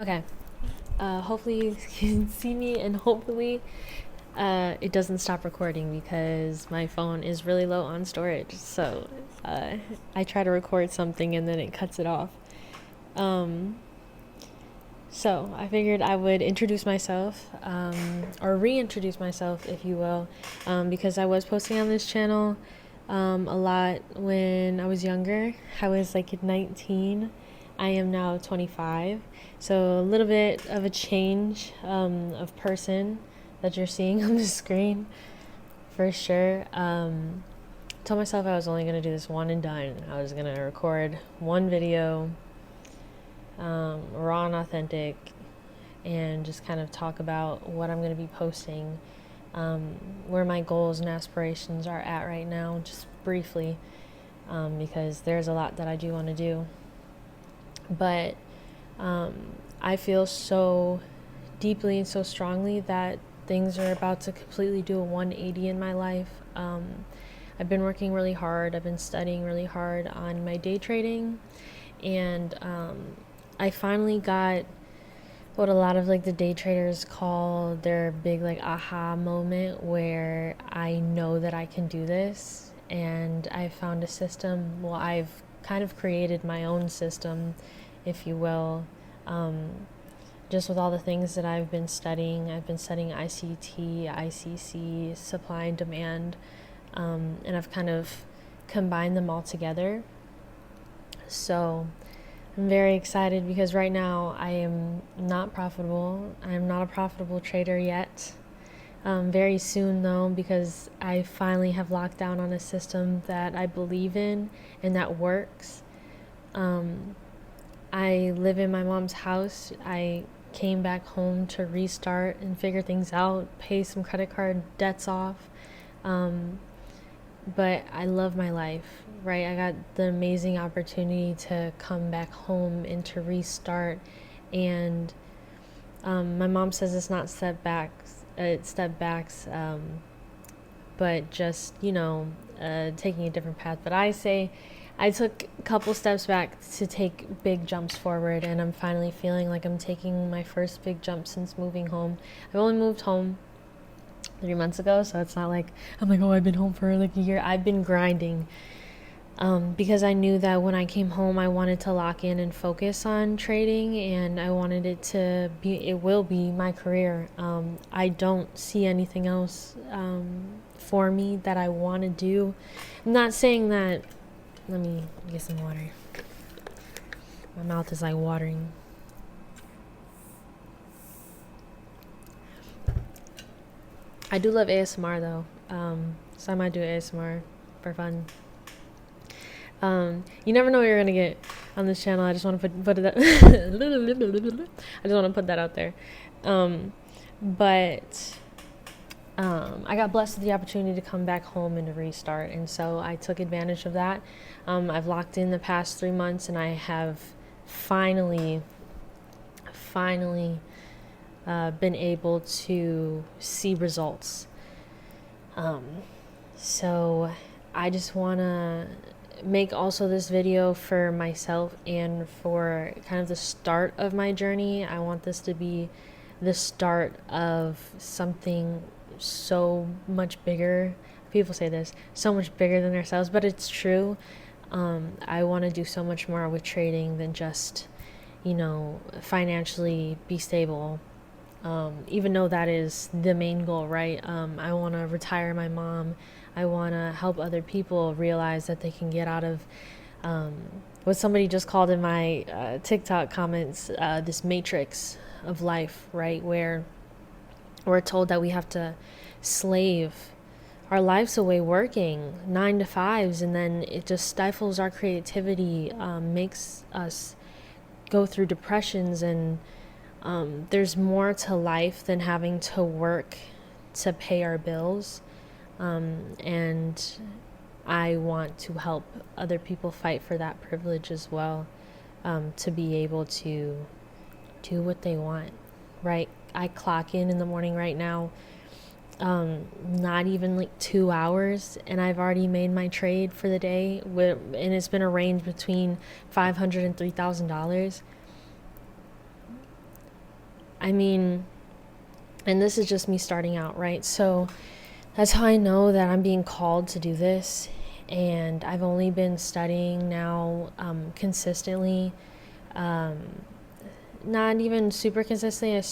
Okay. Hopefully you can see me, and hopefully it doesn't stop recording because my phone is really low on storage. So I try to record something and then it cuts it off. So I figured I would introduce myself, or reintroduce myself, if you will, because I was posting on this channel a lot when I was younger. I was like 19. I am now 25. So a little bit of a change of person that you're seeing on the screen, for sure. Told myself I was only going to do this one and done. I was going to record one video, raw and authentic, and just kind of talk about what I'm going to be posting, where my goals and aspirations are at right now, just briefly, because there's a lot that I do want to do. But I feel so deeply and so strongly that things are about to completely do a 180 in my life. I've been working really hard. I've been studying really hard on my day trading, and I finally got what a lot of like the day traders call their big like aha moment, where I know that I can do this, and I found a system. Well, I've kind of created my own system, if you will, just with all the things that I've been studying. I've been studying ICT, ICC, supply and demand, and I've kind of combined them all together. So I'm very excited because right now I am not profitable. I am not a profitable trader yet. Very soon though, because I finally have locked down on a system that I believe in and that works. I live in my mom's house. I came back home to restart and figure things out, pay some credit card debts off. But I love my life, right? I got the amazing opportunity to come back home and to restart. And my mom says it's not setbacks, but just, taking a different path. But I say I took a couple steps back to take big jumps forward, and I'm finally feeling like I'm taking my first big jump since moving home. I've only moved home 3 months ago, so it's not like I'm like, oh, I've been home for like a year. I've been grinding, because I knew that when I came home I wanted to lock in and focus on trading, and I wanted it will be my career. I don't see anything else for me that I want to do. I'm not saying that. Let me get some water. My mouth is like watering. I do love ASMR though, so I might do ASMR for fun. You never know what you're gonna get on this channel. I just want to put it. I just want to put that out there. But I got blessed with the opportunity to come back home and to restart, and so I took advantage of that. I've locked in the past 3 months, and I have finally been able to see results. So I just want to make also this video for myself and for kind of the start of my journey. I want this to be the start of something so much bigger. People say this, so much bigger than ourselves, but it's true. I want to do so much more with trading than just, financially be stable. Even though that is the main goal, right? I want to retire my mom. I want to help other people realize that they can get out of what somebody just called in my TikTok comments, this matrix of life, right? Where we're told that we have to slave our lives away working 9 to 5s, and then it just stifles our creativity, makes us go through depressions, and there's more to life than having to work to pay our bills. And I want to help other people fight for that privilege as well, to be able to do what they want, right? I clock in the morning right now, not even like 2 hours, and I've already made my trade for the day, and it's been a range between $500 and $3,000. I mean, and this is just me starting out, right? So that's how I know that I'm being called to do this. And I've only been studying now consistently, not even super consistently. I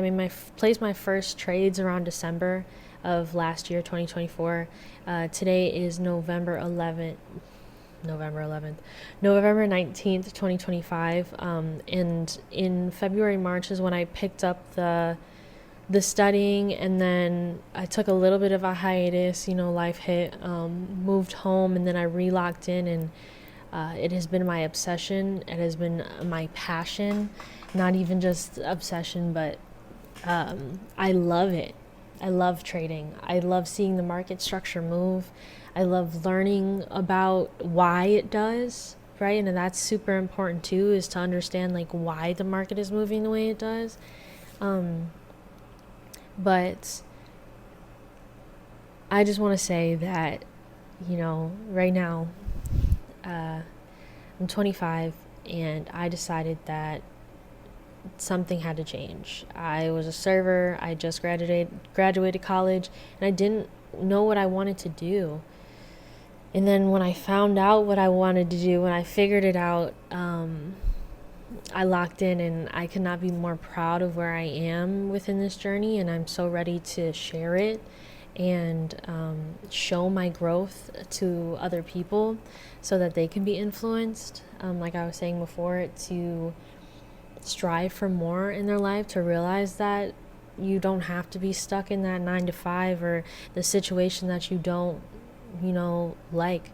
made placed my first trades around December of last year, 2024. Today is November 19th, 2025. And in February, March is when I picked up the studying, and then I took a little bit of a hiatus, life hit, moved home, and then I re-locked in, and it has been my obsession. It has been my passion, not even just obsession, but I love it. I love trading. I love seeing the market structure move. I love learning about why it does, right? And that's super important too, is to understand like why the market is moving the way it does. But I just want to say that, right now, I'm 25, and I decided that something had to change. I was a server. I just graduated college, and I didn't know what I wanted to do. And then when I found out what I wanted to do, when I figured it out, I locked in, and I could not be more proud of where I am within this journey, and I'm so ready to share it and show my growth to other people so that they can be influenced, like I was saying before, to strive for more in their life, to realize that you don't have to be stuck in that 9 to 5 or the situation that you don't like.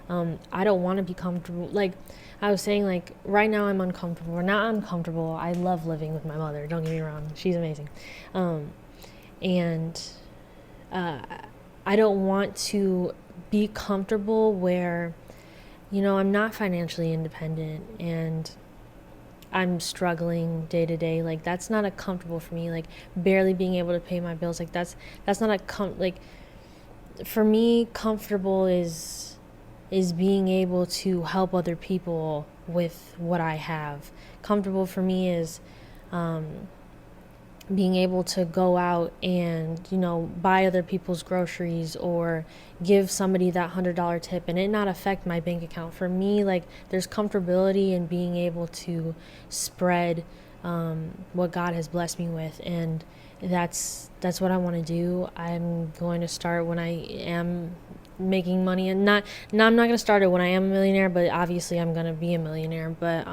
I don't want to be comfortable. Like I was saying, like right now I'm uncomfortable. We're not uncomfortable. I love living with my mother. Don't get me wrong. She's amazing. And I don't want to be comfortable where, I'm not financially independent and I'm struggling day to day. Like that's not a comfortable for me. Like barely being able to pay my bills. Like that's not a for me, comfortable is being able to help other people with what I have. Comfortable for me is being able to go out and, buy other people's groceries or give somebody that $100 tip and it not affect my bank account. For me, like there's comfortability in being able to spread what God has blessed me with, and that's what I want to do. I'm going to start when I am making money, and I'm not going to start it when I am a millionaire, but obviously I'm going to be a millionaire. But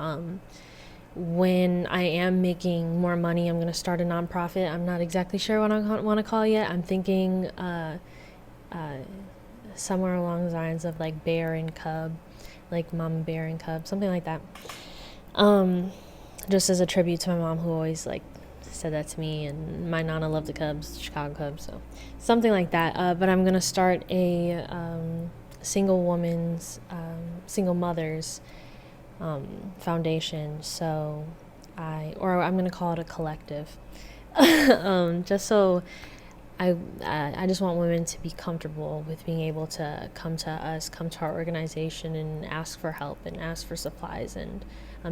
when I am making more money, I'm going to start a nonprofit. I'm not exactly sure what I want to call it yet. I'm thinking somewhere along the lines of like bear and cub, like mama bear and cub, something like that. Just as a tribute to my mom, who always like said that to me, and my nana loved the Cubs, Chicago Cubs, so something like that. But I'm gonna start a single mothers foundation. So I'm gonna call it a collective. Just so I just want women to be comfortable with being able to come to our organization and ask for help and ask for supplies, and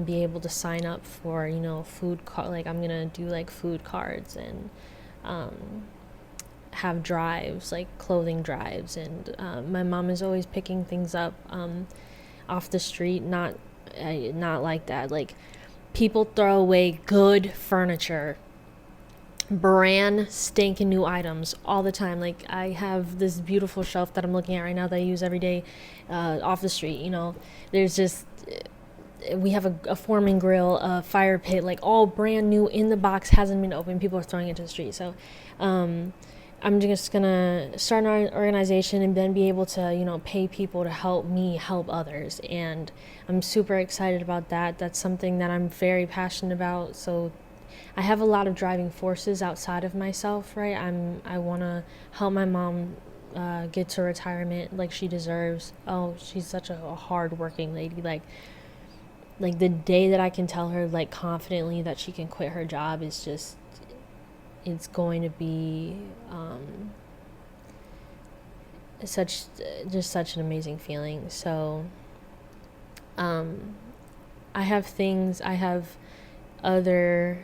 be able to sign up for, food like I'm gonna do like food cards and have drives, like clothing drives, and my mom is always picking things up off the street, not like that. Like people throw away good furniture, brand stinking new items all the time. Like I have this beautiful shelf that I'm looking at right now that I use every day off the street. There's just we have a forming grill, a fire pit, like all brand new in the box, hasn't been opened. People are throwing it to the street. So I'm just gonna start an organization and then be able to pay people to help me help others, and I'm super excited about that. That's something that I'm very passionate about. So I have a lot of driving forces outside of myself, right? I want to help my mom get to retirement like she deserves. Oh, she's such a hard-working lady. Like the day that I can tell her like confidently that she can quit her job is just, it's going to be such an amazing feeling. So I have other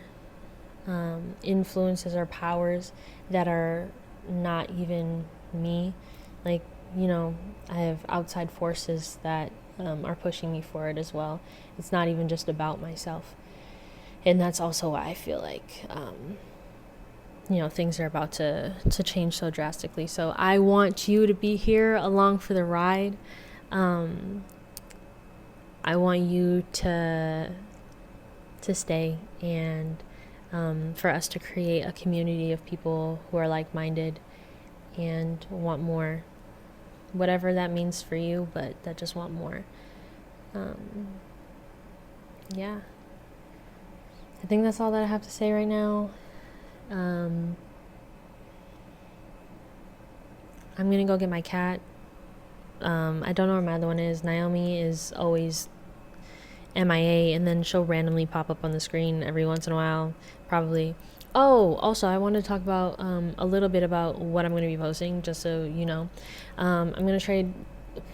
influences or powers that are not even me. Like, you know, I have outside forces that are pushing me forward as well. It's not even just about myself. And that's also why I feel like, you know, things are about to change so drastically. So I want you to be here along for the ride. I want you to stay, and for us to create a community of people who are like-minded and want more, whatever that means for you, but that just want more. Yeah, I think that's all that I have to say right now. I'm gonna go get my cat. I don't know where my other one is. Naomi is always MIA, and then she'll randomly pop up on the screen every once in a while, probably. Oh, also, I want to talk about a little bit about what I'm going to be posting, just so you know. I'm going to trade.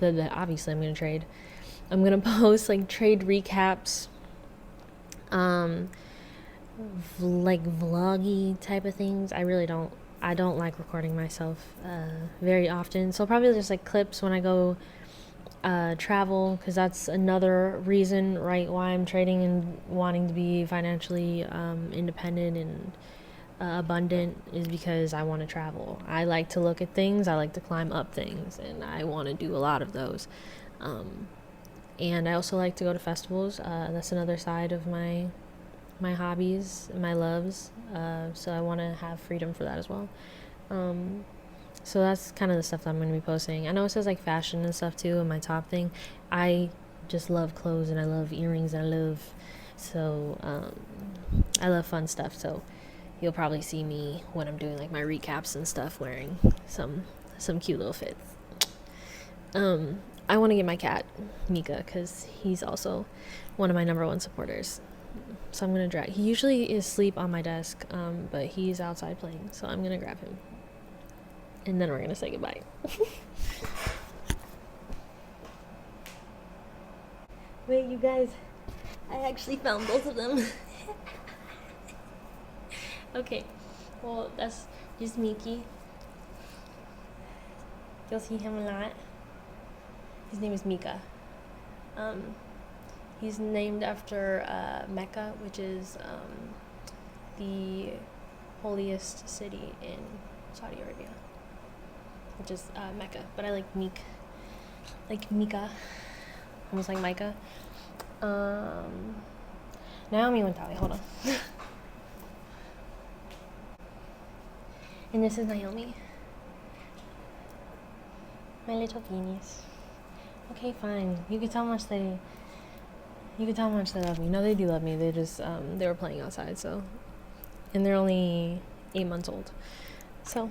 Obviously, I'm going to trade. I'm going to post like trade recaps, like vloggy type of things. I don't like recording myself very often, so probably just like clips when I go travel, because that's another reason, right, why I'm trading and wanting to be financially independent and abundant, is because I want to travel. I like to look at things, I like to climb up things, and I want to do a lot of those. And I also like to go to festivals. That's another side of my hobbies, my loves. So I want to have freedom for that as well. So that's kind of the stuff that I'm going to be posting. I know it says like fashion and stuff too in my top thing. I just love clothes, and I love earrings, and I love fun stuff. So you'll probably see me when I'm doing like my recaps and stuff wearing some cute little fits. I want to get my cat Mika, because he's also one of my number one supporters. So I'm going to drag. He usually is asleep on my desk, but he's outside playing, so I'm going to grab him. And then we're going to say goodbye. Wait, you guys, I actually found both of them. Okay, well, that's just Mickey. You'll see him a lot. His name is Mika. He's named after Mecca, which is the holiest city in Saudi Arabia, which is Mecca. But I like Mika, almost like Micah. Naomi went that way. Hold on. And this is Naomi, my little beanies. Okay, fine. You can tell how much they love me. No, they do love me. They just they were playing outside, so, and they're only 8 months old. So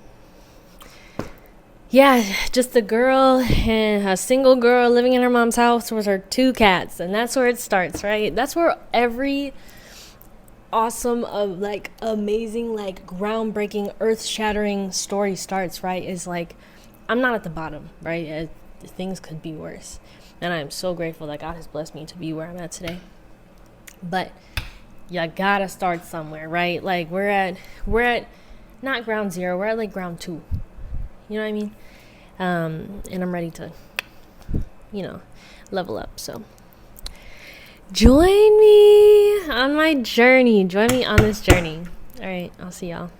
yeah, just a girl, and a single girl living in her mom's house with her 2 cats, and that's where it starts, right? That's where every awesome, like amazing, like groundbreaking, earth-shattering story starts, right? Is like, I'm not at the bottom, right? Things could be worse, and I am so grateful that God has blessed me to be where I'm at today. But you gotta start somewhere, right? Like we're at not ground zero, we're at like ground 2. You know what I mean? And I'm ready to, level up. So join me on my journey. Join me on this journey. All right, I'll see y'all.